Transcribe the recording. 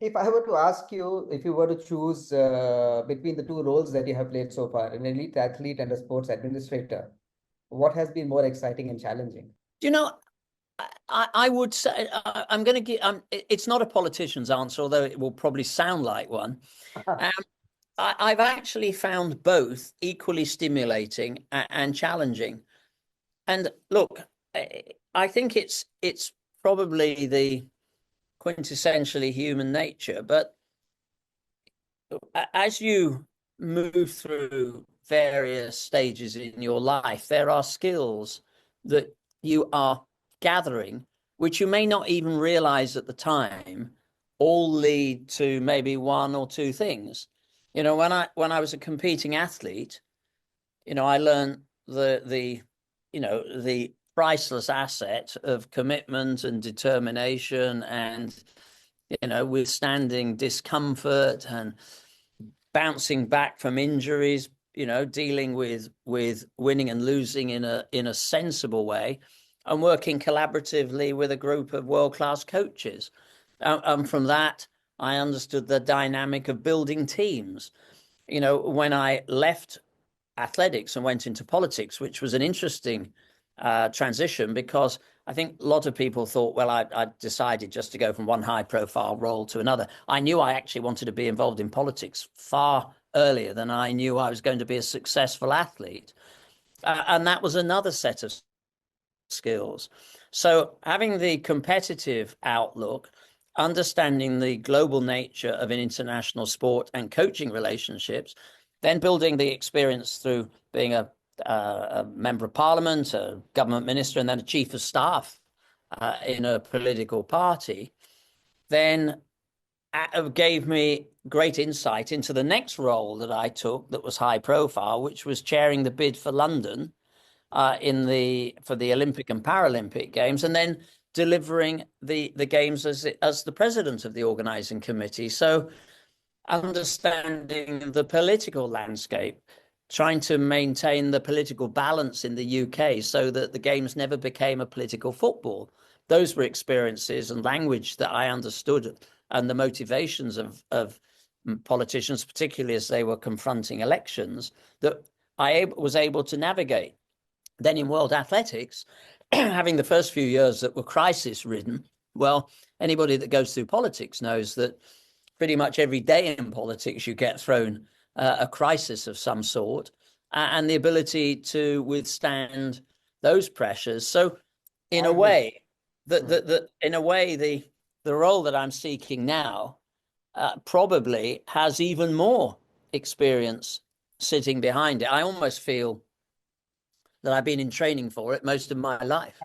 If I were to ask you, if you were to choose between the two roles that you have played so far, an elite athlete and a sports administrator, what has been more exciting and challenging? You know, I would say I'm going to give. It's not a politician's answer, although it will probably sound like one. Um, I've actually found both equally stimulating and challenging. And look, I think it's probably the quintessentially human nature. But as you move through various stages in your life, there are skills that you are gathering, which you may not even realize at the time, all lead to maybe one or two things. When I was a competing athlete, I learned the priceless asset of commitment and determination and withstanding discomfort and bouncing back from injuries, dealing with winning and losing in a sensible way, and working collaboratively with a group of world-class coaches. And from that, I understood the dynamic of building teams. When I left athletics and went into politics, which was an interesting transition, because I think a lot of people thought, well, I decided just to go from one high profile role to another. I knew I actually wanted to be involved in politics far earlier than I knew I was going to be a successful athlete. And that was another set of skills. So having the competitive outlook, understanding the global nature of an international sport and coaching relationships, then building the experience through being a member of parliament, a government minister, and then a chief of staff in a political party, then gave me great insight into the next role that I took that was high profile, which was chairing the bid for London for the Olympic and Paralympic Games, and then delivering the games as the president of the organizing committee. So understanding the political landscape, trying to maintain the political balance in the UK so that the games never became a political football. Those were experiences and language that I understood, and the motivations of politicians, particularly as they were confronting elections, that I was able to navigate. Then in world athletics, having the first few years that were crisis ridden, well, anybody that goes through politics knows that pretty much every day in politics you get thrown a crisis of some sort, and the ability to withstand those pressures. So in a way, the role that I'm seeking now probably has even more experience sitting behind it. I almost feel that I've been in training for it most of my life.